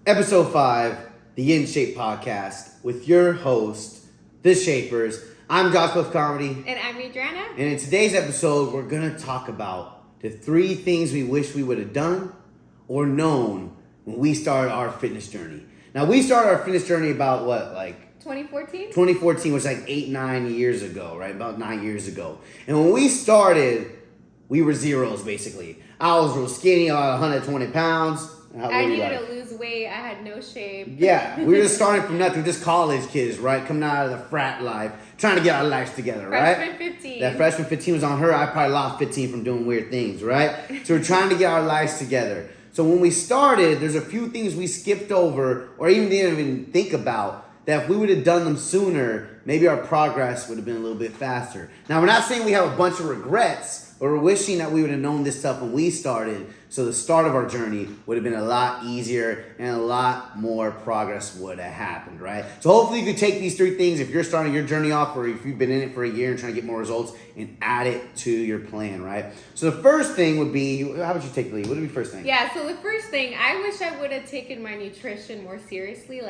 Episode 5, the In-Schape podcast with your host, The Shapers. I'm Josh Cliff Comedy. And I'm Adriana. And in today's episode, we're going to talk about the 3 things we wish we would have done or known when we started our fitness journey. Now, we started our fitness journey about 2014? 2014 was 9 years ago, right? About 9 years ago. And when we started, we were zeros, basically. I was real skinny, I was 120 pounds. I needed to lose weight. I had no shape. Yeah, we were just starting from nothing. Just college kids, right? Coming out of the frat life, trying to get our lives together, right? Freshman 15. That freshman 15 was on her. I probably lost 15 from doing weird things, right? So we're trying to get our lives together. So when we started, there's a few things we skipped over or even didn't even think about that if we would have done them sooner, maybe our progress would have been a little bit faster. Now, we're not saying we have a bunch of regrets, but we're wishing that we would have known this stuff when we started, so the start of our journey would have been a lot easier and a lot more progress would have happened, right? So hopefully you could take these 3 things if you're starting your journey off or if you've been in it for a year and trying to get more results and add it to your plan, right? So the first thing would be, how would you take the lead? What would be the first thing? Yeah, so the first thing, I wish I would have taken my nutrition more seriously.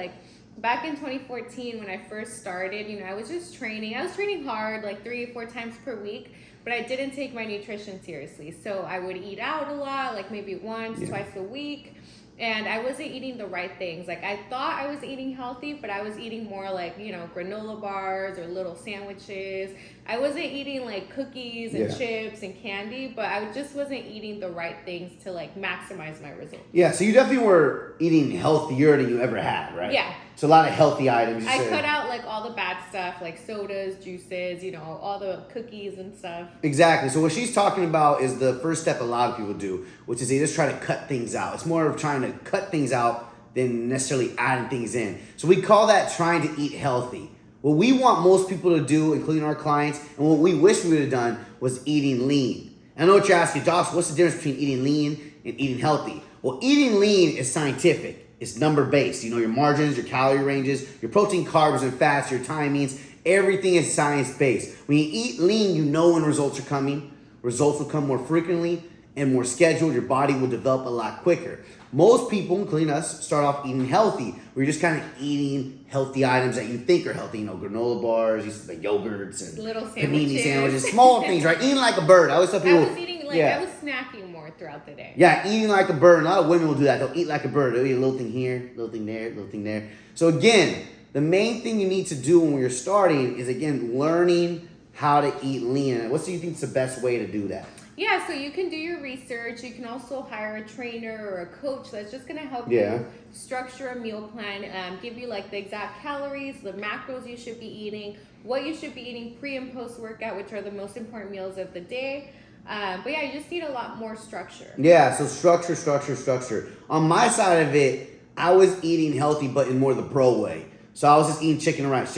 Back in 2014 when I first started, I was just training. I was training hard, 3 or 4 times per week, but I didn't take my nutrition seriously. So I would eat out a lot, maybe once, twice a week. And I wasn't eating the right things. I thought I was eating healthy, but I was eating more granola bars or little sandwiches. I wasn't eating cookies and chips and candy, but I just wasn't eating the right things to maximize my results. Yeah, so you definitely were eating healthier than you ever had, right? Yeah. So a lot of healthy items. I cut out all the bad stuff, sodas, juices, all the cookies and stuff. Exactly. So what she's talking about is the first step a lot of people do, which is they just try to cut things out. It's more of trying to cut things out than necessarily adding things in. So we call that trying to eat healthy. What we want most people to do, including our clients, and what we wish we would have done was eating lean. And I know what you're asking, Josh, what's the difference between eating lean and eating healthy? Well, eating lean is scientific. It's number-based. Your margins, your calorie ranges, your protein, carbs, and fats, your timings. Everything is science-based. When you eat lean, you know when results are coming. Results will come more frequently and more scheduled. Your body will develop a lot quicker. Most people, including us, start off eating healthy. We're just kind of eating healthy items that you think are healthy. Granola bars, yogurts, and little panini sandwiches, small things, right? Eating like a bird. I always tell people. I was eating I was snacking more throughout the day. Yeah, eating like a bird. A lot of women will do that. They'll eat like a bird. They'll eat a little thing here, little thing there, little thing there. So again, the main thing you need to do when you're starting is, again, learning how to eat lean. What do you think is the best way to do that? Yeah, so you can do your research. You can also hire a trainer or a coach that's just going to help you structure a meal plan, give you the exact calories, the macros you should be eating, what you should be eating pre and post workout, which are the most important meals of the day. But yeah, you just need a lot more structure. Yeah, so structure. On my side of it, I was eating healthy, but in more the pro way. So I was just eating chicken and rice.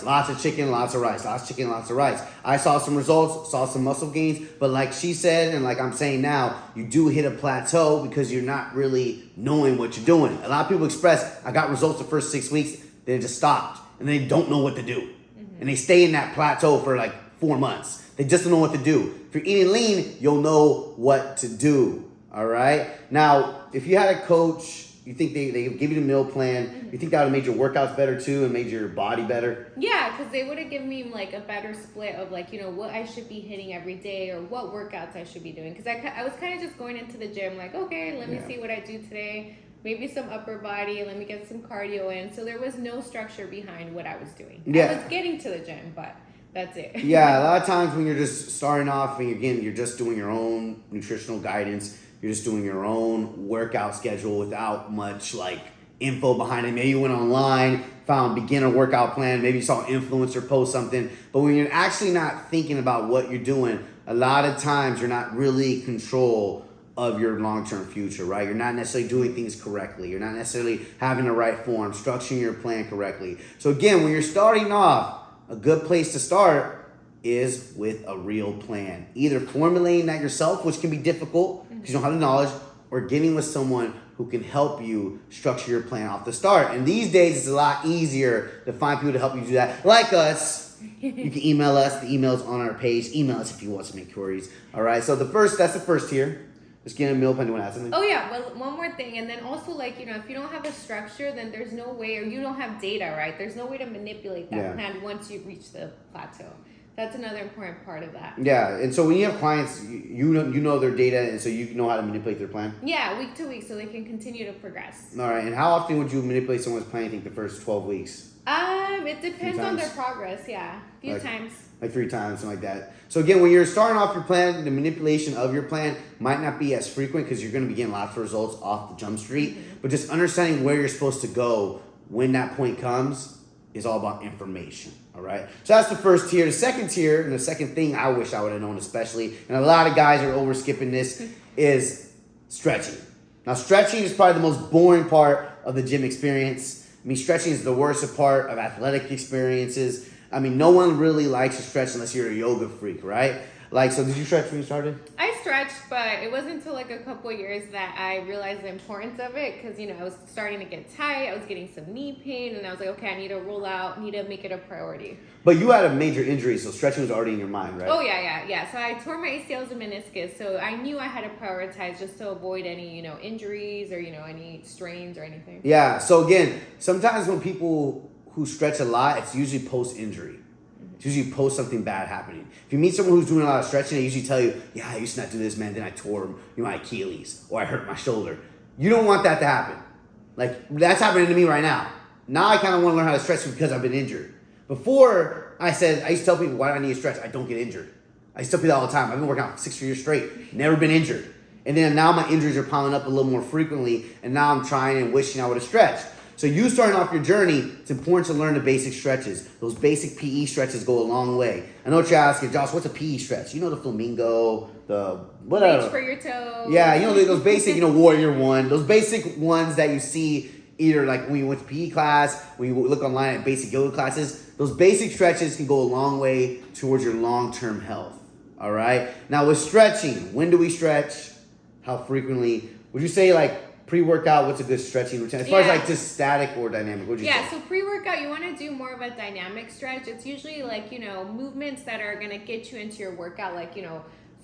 Lots of chicken, lots of rice. Lots of chicken, lots of rice. I saw some results, saw some muscle gains. But like she said, and like I'm saying now, you do hit a plateau because you're not really knowing what you're doing. A lot of people express, I got results the first 6 weeks, then it just stopped. And they don't know what to do. Mm-hmm. And they stay in that plateau for 4 months. They just don't know what to do. If you're eating lean, you'll know what to do. All right? Now, if you had a coach, you think they give you the meal plan, you think that would have made your workouts better too and made your body better? Yeah, because they would have given me a better split of what I should be hitting every day or what workouts I should be doing. Because I was kind of just going into the gym okay, let me see what I do today. Maybe some upper body, let me get some cardio in. So there was no structure behind what I was doing. Yeah. I was getting to the gym, but that's it. Yeah, a lot of times when you're just starting off and again, you're just doing your own nutritional guidance, you're just doing your own workout schedule without much info behind it. Maybe you went online, found beginner workout plan, maybe you saw an influencer post something. But when you're actually not thinking about what you're doing, a lot of times you're not really in control of your long-term future, right? You're not necessarily doing things correctly. You're not necessarily having the right form, structuring your plan correctly. So again, when you're starting off, a good place to start is with a real plan. Either formulating that yourself, which can be difficult because you don't have the knowledge, or getting with someone who can help you structure your plan off the start. And these days, it's a lot easier to find people to help you do that, like us. You can email us. The email's on our page. Email us if you want some inquiries. All right, so that's the first tier. Just getting a meal plan. Do you want to add something? Oh yeah, well, one more thing, and then also like if you don't have a structure, then there's no way, or you don't have data, right? There's no way to manipulate that plan once you reach the plateau. That's another important part of that. Yeah, and so when you have clients, you know their data, and so you know how to manipulate their plan. Yeah, week to week, so they can continue to progress. All right, and how often would you manipulate someone's plan? You think the first 12 weeks? It depends on their progress. Yeah, a few times. Like 3 times, something like that. So again, when you're starting off your plan, the manipulation of your plan might not be as frequent because you're going to be getting lots of results off the jump street. Mm-hmm. But just understanding where you're supposed to go when that point comes is all about information. All right. So that's the first tier. The second tier, and the second thing I wish I would have known, especially, and a lot of guys are over skipping this, is stretching. Now, stretching is probably the most boring part of the gym experience. I mean, stretching is the worst part of athletic experiences. I mean, no one really likes to stretch unless you're a yoga freak, right? Like, so did you stretch when you started? I stretched, but it wasn't until like a couple of years that I realized the importance of it because, I was starting to get tight. I was getting some knee pain, and I was like, okay, I need to roll out, need to make it a priority. But you had a major injury, so stretching was already in your mind, right? Oh, yeah. So I tore my ACLs and meniscus, so I knew I had to prioritize just to avoid any, injuries or, any strains or anything. Yeah, so again, sometimes when people who stretch a lot, it's usually post-injury. It's usually post something bad happening. If you meet someone who's doing a lot of stretching, they usually tell you, yeah, I used to not do this, man. Then I tore my Achilles or I hurt my shoulder. You don't want that to happen. Like, that's happening to me right now. Now I kind of want to learn how to stretch because I've been injured. Before, I used to tell people, why do I need to stretch? I don't get injured. I used to tell people all the time. I've been working out for 6 years straight. Never been injured. And then now my injuries are piling up a little more frequently. And now I'm trying and wishing I would have stretched. So you starting off your journey, it's important to learn the basic stretches. Those basic PE stretches go a long way. I know what you're asking, Josh, what's a PE stretch? You know the flamingo, the whatever. Reach for your toes. Yeah, those basic, warrior one. Those basic ones that you see either like when you went to PE class, when you look online at basic yoga classes. Those basic stretches can go a long way towards your long-term health. All right? Now with stretching, when do we stretch? How frequently? Would you say like pre-workout, what's a good stretching routine? As far as like just static or dynamic, what'd you say? So pre-workout, you want to do more of a dynamic stretch. It's usually like, movements that are going to get you into your workout, like,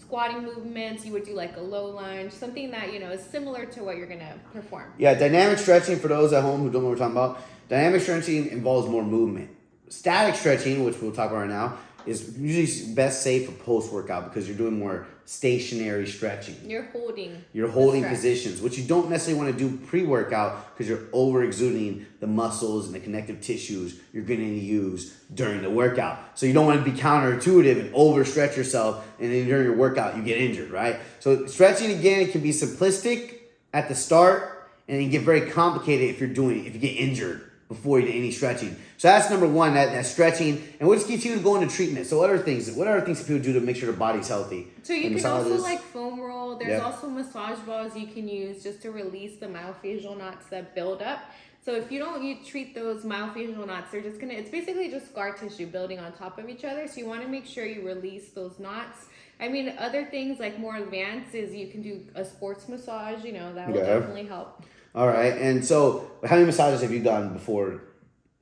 squatting movements. You would do like a low lunge, something that, is similar to what you're going to perform. Yeah, dynamic stretching, for those at home who don't know what we're talking about, dynamic stretching involves more movement. Static stretching, which we'll talk about right now, is usually best safe for post-workout because you're doing more stationary stretching. You're holding positions, which you don't necessarily want to do pre-workout because you're over-exuding the muscles and the connective tissues you're going to use during the workout. So you don't want to be counterintuitive and overstretch yourself, and then during your workout you get injured, right? So stretching, again, it can be simplistic at the start, and it can get very complicated if you get injured before you do any stretching. So that's number one, that stretching. And we'll just continue to go into treatment. So what other things people do to make sure their body's healthy? So you can also like foam roll. There's also massage balls you can use just to release the myofascial knots that build up. So if you treat those myofascial knots, it's basically just scar tissue building on top of each other. So you want to make sure you release those knots. I mean, other things like more advanced is you can do a sports massage, that will definitely help. All right. And so how many massages have you done before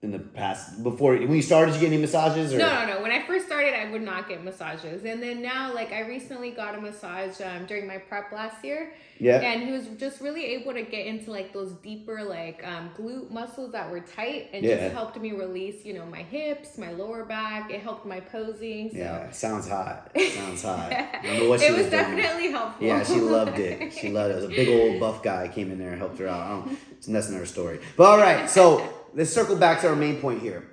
in the past? Before, when you started, did you get any massages? Or? No. When I first started, I would not get massages. And then now, like, I recently got a massage during my prep last year. Yeah. And he was just really able to get into, like, those deeper, like, glute muscles that were tight. And just helped me release, my hips, my lower back. It helped my posing. So. Yeah, sounds hot. I don't know what she was definitely helpful. Yeah, she loved it. It was a big old buff guy came in there and helped her out. That's another story. But all right, so let's circle back to our main point here.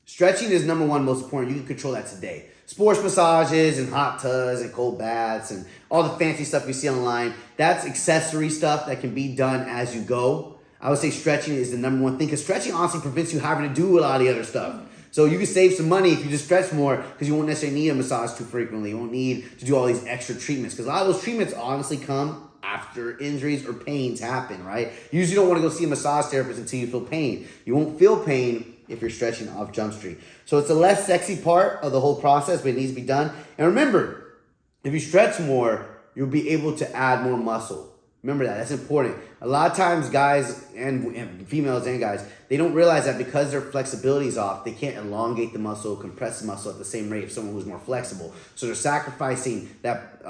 Stretching is number one most important. You can control that today. Sports massages and hot tubs and cold baths and all the fancy stuff you see online, that's accessory stuff that can be done as you go. I would say stretching is the number one thing because stretching honestly prevents you having to do a lot of the other stuff. So you can save some money if you just stretch more because you won't necessarily need a massage too frequently. You won't need to do all these extra treatments because a lot of those treatments honestly come after injuries or pains happen, right? You usually don't want to go see a massage therapist until you feel pain. You won't feel pain if you're stretching off Jump Street. So it's a less sexy part of the whole process, but it needs to be done. And remember, if you stretch more, you'll be able to add more muscle. Remember that. That's important. A lot of times guys and females and guys, they don't realize that because their flexibility is off, they can't elongate the muscle, compress the muscle at the same rate of someone who's more flexible. So they're sacrificing that,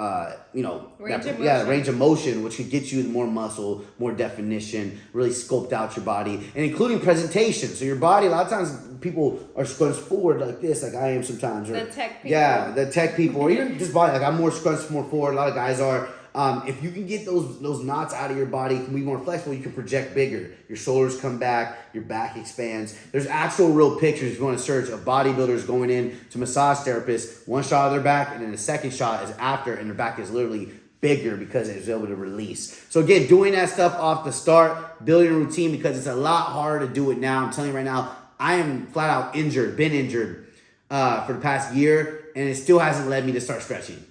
range of motion, which could get you more muscle, more definition, really sculpt out your body, and including presentation. So your body, a lot of times people are scrunched forward like this, like I am sometimes. Or, the tech people. Yeah, the tech people, or even just body. Like I'm more scrunched, more forward. A lot of guys are. If you can get those knots out of your body, you can be more flexible, you can project bigger. Your shoulders come back, your back expands. There's actual real pictures, if you want to search, of bodybuilders going in to massage therapists, one shot of their back, and then the second shot is after, and their back is literally bigger because it was able to release. So again, doing that stuff off the start, building a routine, because it's a lot harder to do it now. I'm telling you right now, I am flat out been injured for the past year, and it still hasn't led me to start stretching.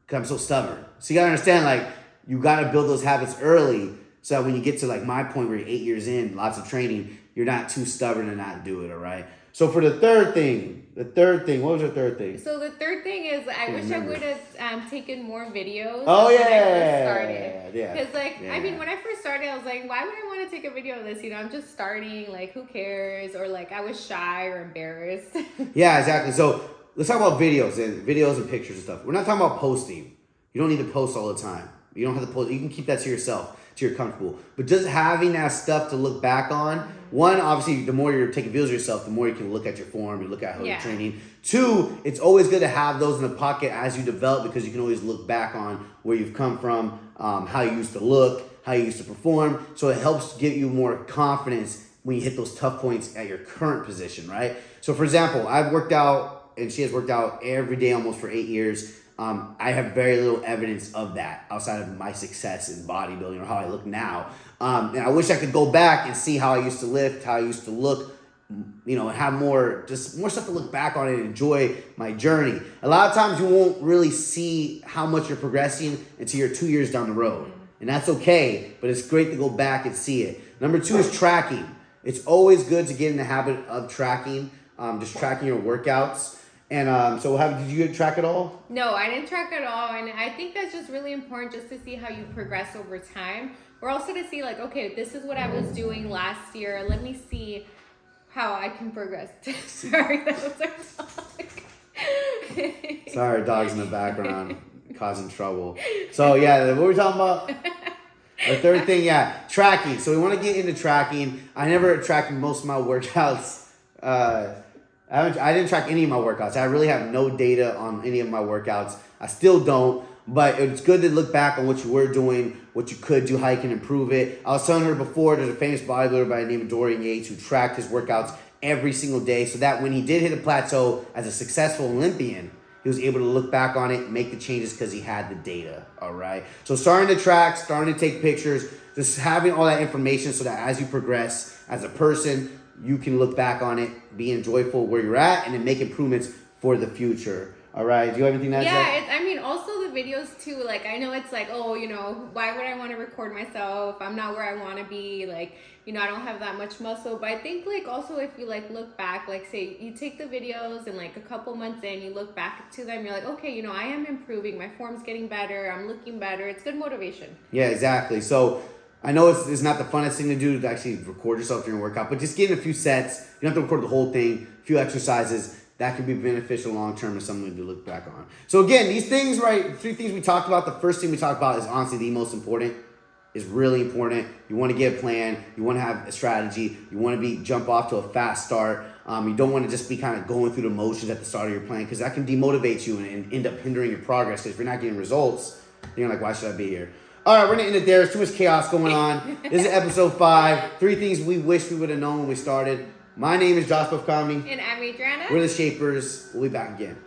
Because I'm so stubborn. So you gotta understand, like, you gotta build those habits early so that when you get to like my point where you're 8 years in, lots of training, you're not too stubborn to not do it, all right? So for the third thing, what was your third thing? So the third thing is I wish I would have taken more videos. Oh, when yeah. I first started. Yeah. Because I mean, when I first started, I was like, why would I want to take a video of this? You know, I'm just starting, like, who cares? Or like, I was shy or embarrassed. Yeah, exactly. So let's talk about videos and pictures and stuff. We're not talking about posting. You don't need to post all the time. You don't have to post. You can keep that to yourself, till you're comfortable. But just having that stuff to look back on, one, obviously, the more you're taking videos of yourself, the more you can look at your form, you look at how you're training. Two, it's always good to have those in the pocket as you develop, because you can always look back on where you've come from, how you used to look, how you used to perform. So it helps give you more confidence when you hit those tough points at your current position, right? So for example, I've worked out, and she has worked out every day almost for 8 years. I have very little evidence of that outside of my success in bodybuilding or how I look now. And I wish I could go back and see how I used to lift, how I used to look, you know, and have more stuff to look back on and enjoy my journey. A lot of times you won't really see how much you're progressing until you're 2 years down the road. And that's okay, but it's great to go back and see it. Number two is tracking. It's always good to get in the habit of tracking, just tracking your workouts. And so did you track it all? No, I didn't track at all. And I think that's just really important, just to see how you progress over time. Or also to see, like, okay, this is what I was doing last year. Let me see how I can progress. Sorry, that was our dog. Sorry, dog's in the background causing trouble. So yeah, what were we talking about? The third thing, tracking. So we want to get into tracking. I never tracked most of my workouts. I didn't track any of my workouts. I really have no data on any of my workouts. I still don't, but it's good to look back on what you were doing, what you could do, how you can improve it. I was telling her before, there's a famous bodybuilder by the name of Dorian Yates who tracked his workouts every single day, so that when he did hit a plateau as a successful Olympian, he was able to look back on it and make the changes because he had the data, all right? So starting to track, starting to take pictures, just having all that information so that as you progress as a person, you can look back on it, being joyful where you're at, and then make improvements for the future. All right, do you have anything to add? Yeah, I mean, also the videos too. Like, I know it's like, oh, you know, why would I want to record myself? I'm not where I want to be. Like, you know, I don't have that much muscle. But I think, like, also if you, like, look back, like, say you take the videos and, like, a couple months in, you look back to them, you're like, okay, you know, I am improving. My form's getting better. I'm looking better. It's good motivation. Yeah, exactly. So I know it's not the funnest thing to do to actually record yourself during a workout, but just getting a few sets. You don't have to record the whole thing, a few exercises. That can be beneficial long-term and something to look back on. So again, these things, right, 3 things we talked about. The first thing we talked about is honestly the most important. Is really important. You want to get a plan. You want to have a strategy. You want to jump off to a fast start. You don't want to just be kind of going through the motions at the start of your plan, because that can demotivate you and end up hindering your progress. Because if you're not getting results, then you're like, why should I be here? All right, we're going to end it there. There's too much chaos going on. This is episode 5. 3 things we wish we would have known when we started. My name is Josh Buff Comedy. And I'm Adriana. We're the Shapers. We'll be back again.